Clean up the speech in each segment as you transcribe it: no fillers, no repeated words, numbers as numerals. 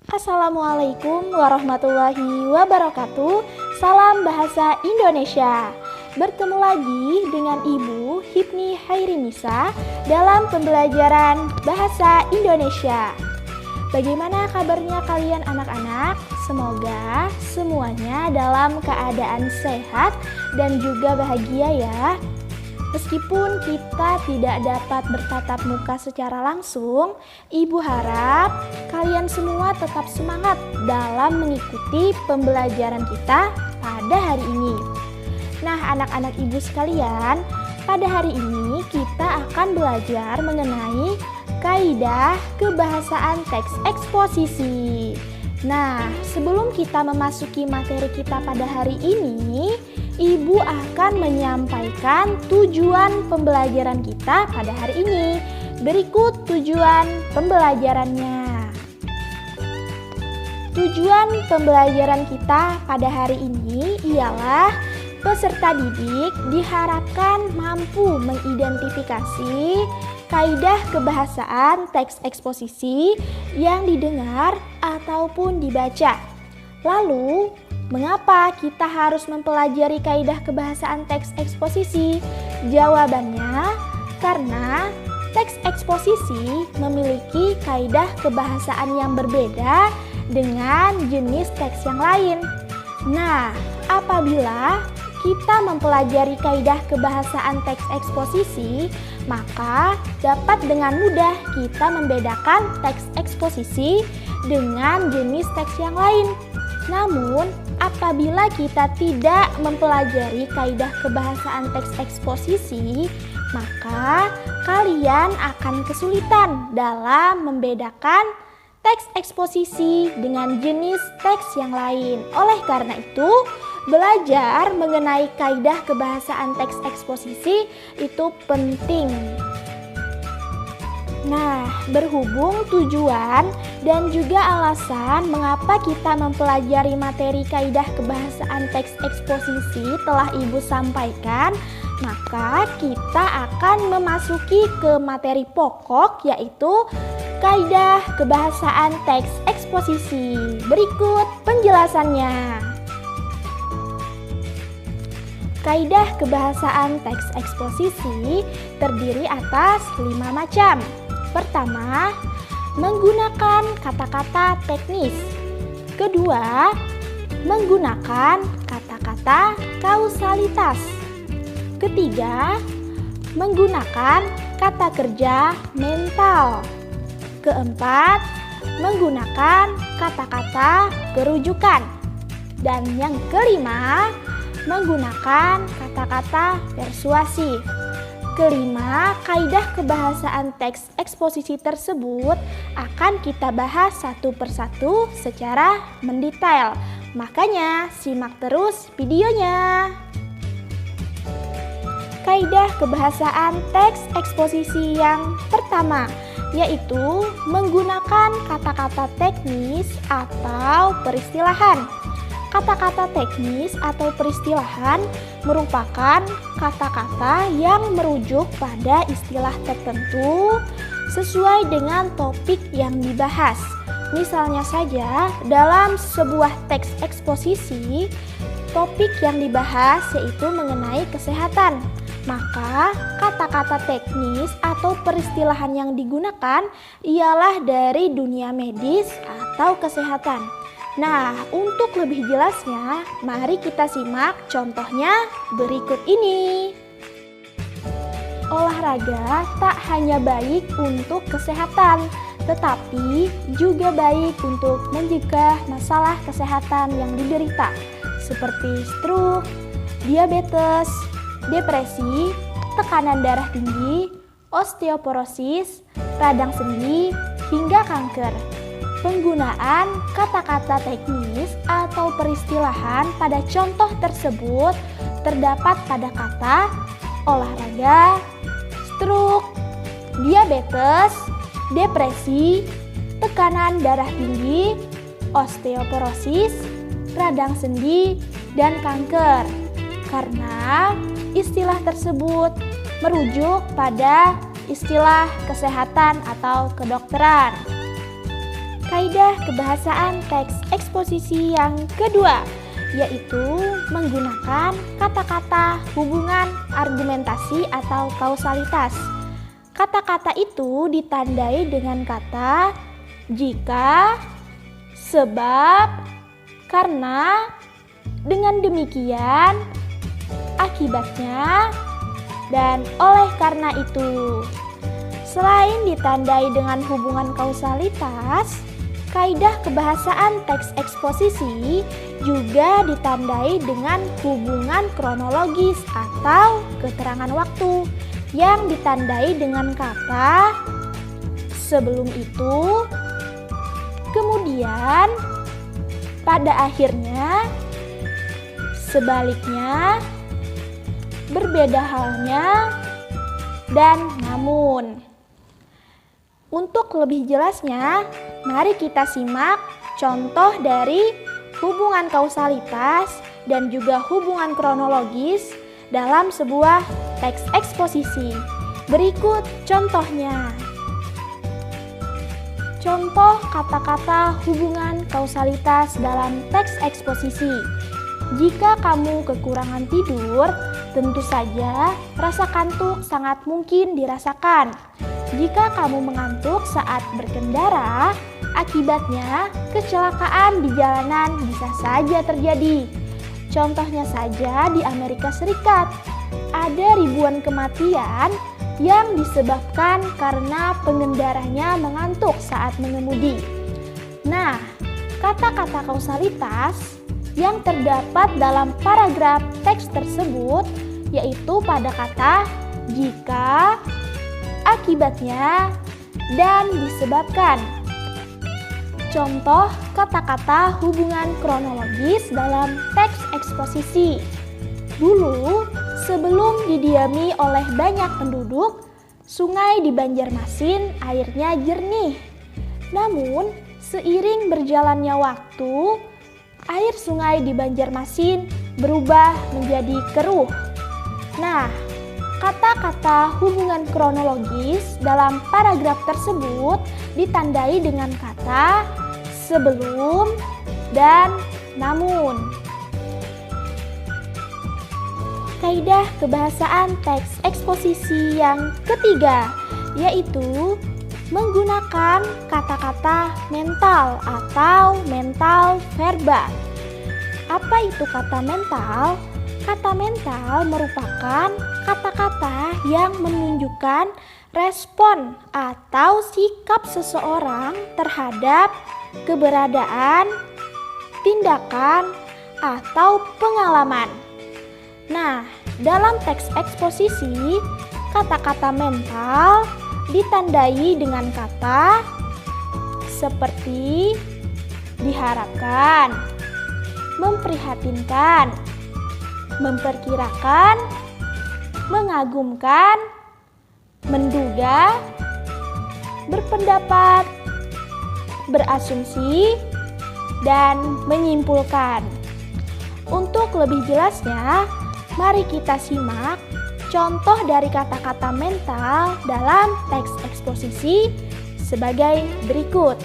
Assalamualaikum warahmatullahi wabarakatuh. Salam bahasa Indonesia. Bertemu lagi dengan Ibu Hipni Hairinisa dalam pembelajaran bahasa Indonesia. Bagaimana kabarnya kalian anak-anak? Semoga semuanya dalam keadaan sehat dan juga bahagia ya. Meskipun kita tidak dapat bertatap muka secara langsung, Ibu harap kalian semua tetap semangat dalam mengikuti pembelajaran kita pada hari ini. Nah, anak-anak Ibu sekalian, pada hari ini kita akan belajar mengenai kaidah kebahasaan teks eksposisi. Nah, sebelum kita memasuki materi kita pada hari ini, Ibu akan menyampaikan tujuan pembelajaran kita pada hari ini. Berikut tujuan pembelajarannya. Tujuan pembelajaran kita pada hari ini ialah peserta didik diharapkan mampu mengidentifikasi kaidah kebahasaan teks eksposisi yang didengar ataupun dibaca. Lalu, mengapa kita harus mempelajari kaidah kebahasaan teks eksposisi? Jawabannya, karena teks eksposisi memiliki kaidah kebahasaan yang berbeda dengan jenis teks yang lain. Nah, apabila kita mempelajari kaidah kebahasaan teks eksposisi, maka dapat dengan mudah kita membedakan teks eksposisi dengan jenis teks yang lain. Namun, apabila kita tidak mempelajari kaidah kebahasaan teks eksposisi, maka kalian akan kesulitan dalam membedakan teks eksposisi dengan jenis teks yang lain. Oleh karena itu, belajar mengenai kaidah kebahasaan teks eksposisi itu penting. Nah, berhubung tujuan dan juga alasan mengapa kita mempelajari materi kaidah kebahasaan teks eksposisi telah Ibu sampaikan, maka kita akan memasuki ke materi pokok, yaitu kaidah kebahasaan teks eksposisi. Berikut penjelasannya. Kaidah kebahasaan teks eksposisi terdiri atas 5 macam. Pertama, menggunakan kata-kata teknis. Kedua, menggunakan kata-kata kausalitas. Ketiga, menggunakan kata kerja mental. Keempat, menggunakan kata-kata kerujukan. Dan yang kelima, menggunakan kata-kata persuasif. Kelima, kaidah kebahasaan teks eksposisi tersebut akan kita bahas satu persatu secara mendetail. Makanya simak terus videonya. Kaidah kebahasaan teks eksposisi yang pertama, yaitu menggunakan kata-kata teknis atau peristilahan. Kata-kata teknis atau peristilahan merupakan kata-kata yang merujuk pada istilah tertentu sesuai dengan topik yang dibahas. Misalnya saja, dalam sebuah teks eksposisi, topik yang dibahas yaitu mengenai kesehatan. Maka, kata-kata teknis atau peristilahan yang digunakan ialah dari dunia medis atau kesehatan. Nah, untuk lebih jelasnya, mari kita simak contohnya berikut ini. Olahraga tak hanya baik untuk kesehatan, tetapi juga baik untuk mencegah masalah kesehatan yang diderita, seperti stroke, diabetes, depresi, tekanan darah tinggi, osteoporosis, radang sendi, hingga kanker. Penggunaan kata-kata teknis atau peristilahan pada contoh tersebut terdapat pada kata olahraga, stroke, diabetes, depresi, tekanan darah tinggi, osteoporosis, radang sendi, dan kanker. Karena istilah tersebut merujuk pada istilah kesehatan atau kedokteran. Kaidah kebahasaan teks eksposisi yang kedua, yaitu menggunakan kata-kata hubungan argumentasi atau kausalitas. Kata-kata itu ditandai dengan kata jika, sebab, karena, dengan demikian, akibatnya, dan oleh karena itu. Selain ditandai dengan hubungan kausalitas, kaidah kebahasaan teks eksposisi juga ditandai dengan hubungan kronologis atau keterangan waktu yang ditandai dengan kata sebelum itu, kemudian, pada akhirnya, sebaliknya, berbeda halnya, dan namun. Untuk lebih jelasnya, mari kita simak contoh dari hubungan kausalitas dan juga hubungan kronologis dalam sebuah teks eksposisi. Berikut contohnya. Contoh kata-kata hubungan kausalitas dalam teks eksposisi. Jika kamu kekurangan tidur, tentu saja rasa kantuk sangat mungkin dirasakan. Jika kamu mengantuk saat berkendara, akibatnya kecelakaan di jalanan bisa saja terjadi. Contohnya saja di Amerika Serikat, ada ribuan kematian yang disebabkan karena pengendaranya mengantuk saat mengemudi. Nah, kata-kata kausalitas yang terdapat dalam paragraf teks tersebut yaitu pada kata jika, akibatnya, dan disebabkan. Contoh kata-kata hubungan kronologis dalam teks eksposisi. Dulu, sebelum didiami oleh banyak penduduk, sungai di Banjarmasin airnya jernih. Namun, seiring berjalannya waktu, air sungai di Banjarmasin berubah menjadi keruh. Nah, kata-kata hubungan kronologis dalam paragraf tersebut ditandai dengan kata sebelum dan namun. Kaidah kebahasaan teks eksposisi yang ketiga, yaitu menggunakan kata-kata mental atau mental verba. Apa itu kata mental? Kata mental merupakan kata-kata yang menunjukkan respon atau sikap seseorang terhadap keberadaan, tindakan, atau pengalaman. Nah, dalam teks eksposisi, kata-kata mental ditandai dengan kata seperti diharapkan, memprihatinkan, memperkirakan, mengagumkan, menduga, berpendapat, berasumsi, dan menyimpulkan. Untuk lebih jelasnya, mari kita simak contoh dari kata-kata mental dalam teks eksposisi sebagai berikut.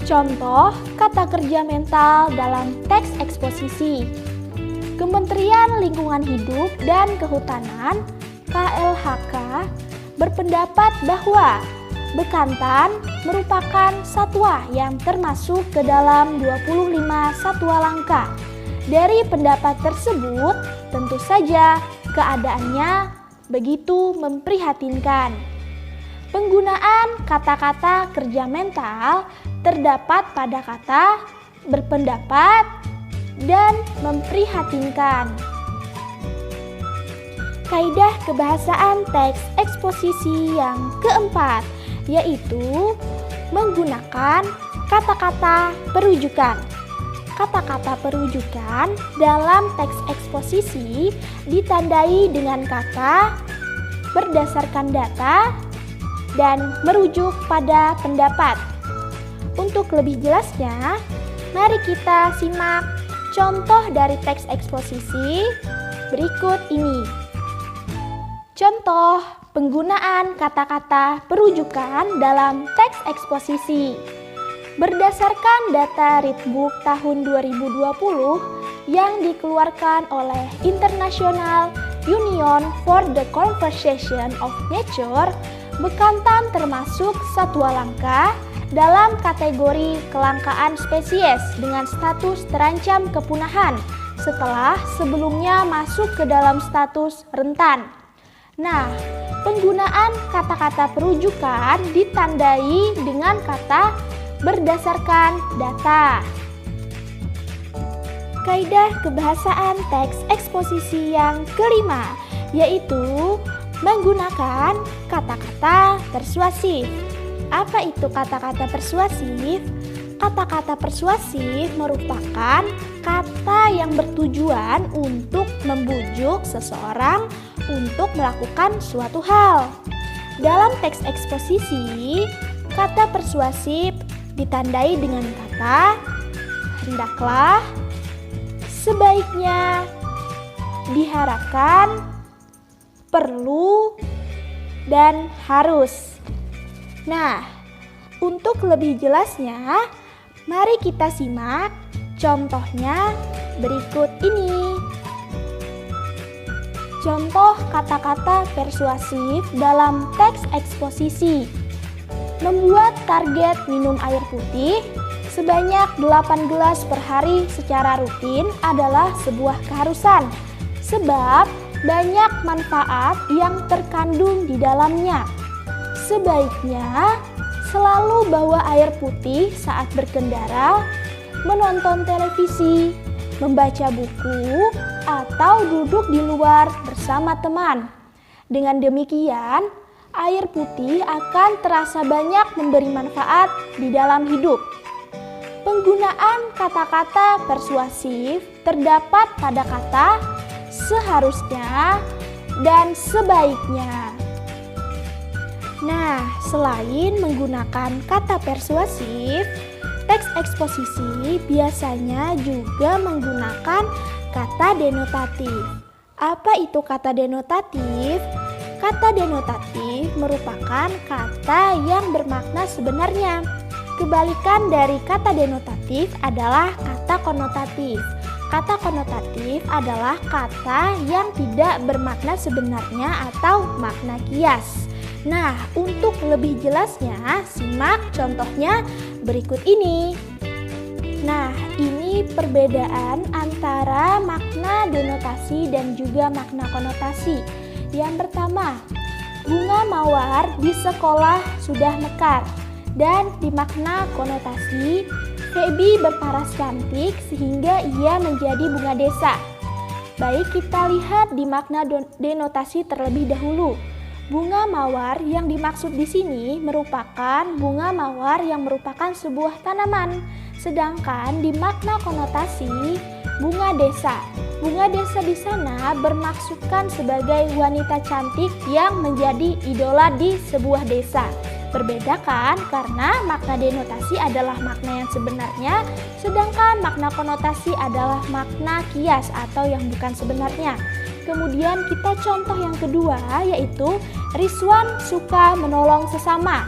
Contoh kata kerja mental dalam teks eksposisi. Kementerian Lingkungan Hidup dan Kehutanan (KLHK) berpendapat bahwa bekantan merupakan satwa yang termasuk ke dalam 25 satwa langka. Dari pendapat tersebut, tentu saja keadaannya begitu memprihatinkan. Penggunaan kata-kata kerja mental terdapat pada kata berpendapat dan memprihatinkan. Kaidah kebahasaan teks eksposisi yang keempat, yaitu menggunakan kata-kata perujukan. Kata-kata perujukan dalam teks eksposisi ditandai dengan kata berdasarkan data dan merujuk pada pendapat. Untuk lebih jelasnya, mari kita simak contoh dari teks eksposisi berikut ini. Contoh penggunaan kata-kata perujukan dalam teks eksposisi. Berdasarkan data Readbook tahun 2020 yang dikeluarkan oleh International Union for the Conservation of Nature, bekantan termasuk satwa langka dalam kategori kelangkaan spesies dengan status terancam kepunahan setelah sebelumnya masuk ke dalam status rentan. Nah, penggunaan kata-kata perujukan ditandai dengan kata berdasarkan data. Kaidah kebahasaan teks eksposisi yang kelima, yaitu menggunakan kata-kata persuasif. Apa itu kata-kata persuasif? Kata-kata persuasif merupakan kata yang bertujuan untuk membujuk seseorang untuk melakukan suatu hal. Dalam teks eksposisi, kata persuasif ditandai dengan kata hendaklah, sebaiknya, diharapkan, perlu, dan harus. Nah, untuk lebih jelasnya, mari kita simak contohnya berikut ini. Contoh kata-kata persuasif dalam teks eksposisi. Membuat target minum air putih sebanyak 8 gelas per hari secara rutin adalah sebuah keharusan, sebab banyak manfaat yang terkandung di dalamnya. Sebaiknya selalu bawa air putih saat berkendara, menonton televisi, membaca buku, atau duduk di luar bersama teman. Dengan demikian, air putih akan terasa banyak memberi manfaat di dalam hidup. Penggunaan kata-kata persuasif terdapat pada kata seharusnya dan sebaiknya. Nah, selain menggunakan kata persuasif, teks eksposisi biasanya juga menggunakan kata denotatif. Apa itu kata denotatif? Kata denotatif merupakan kata yang bermakna sebenarnya. Kebalikan dari kata denotatif adalah kata konotatif. Kata konotatif adalah kata yang tidak bermakna sebenarnya atau makna kias. Nah, untuk lebih jelasnya, simak contohnya berikut ini. Nah, ini perbedaan antara makna denotasi dan juga makna konotasi. Yang pertama, bunga mawar di sekolah sudah mekar. Dan di makna konotasi, Feby berparas cantik sehingga ia menjadi bunga desa. Baik, kita lihat di makna denotasi terlebih dahulu. Bunga mawar yang dimaksud di sini merupakan bunga mawar yang merupakan sebuah tanaman. Sedangkan di makna konotasi, bunga desa. Bunga desa di sana bermaksudkan sebagai wanita cantik yang menjadi idola di sebuah desa. Berbeda kan? Karena makna denotasi adalah makna yang sebenarnya, sedangkan makna konotasi adalah makna kias atau yang bukan sebenarnya. Kemudian kita contoh yang kedua, yaitu Rizwan suka menolong sesama.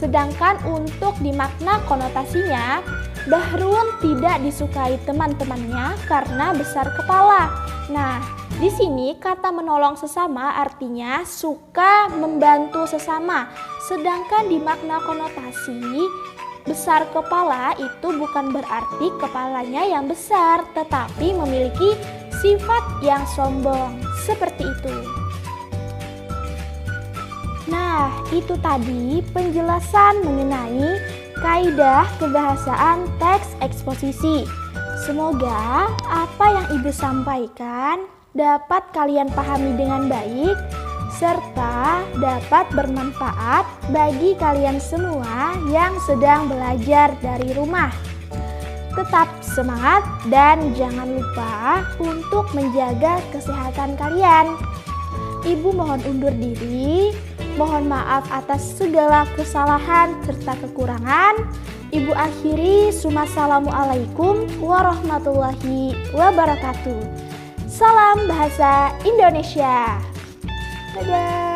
Sedangkan untuk di makna konotasinya, Bahrun tidak disukai teman-temannya karena besar kepala. Nah, di sini kata menolong sesama artinya suka membantu sesama. Sedangkan di makna konotasi, besar kepala itu bukan berarti kepalanya yang besar, tetapi memiliki sifat yang sombong. Seperti itu. Nah, itu tadi penjelasan mengenai kaidah kebahasaan teks eksposisi. Semoga apa yang Ibu sampaikan dapat kalian pahami dengan baik serta dapat bermanfaat bagi kalian semua yang sedang belajar dari rumah. Tetap semangat dan jangan lupa untuk menjaga kesehatan kalian. Ibu mohon undur diri, mohon maaf atas segala kesalahan serta kekurangan. Ibu akhiri, Assalamualaikum warahmatullahi wabarakatuh. Salam Bahasa Indonesia. Dadah.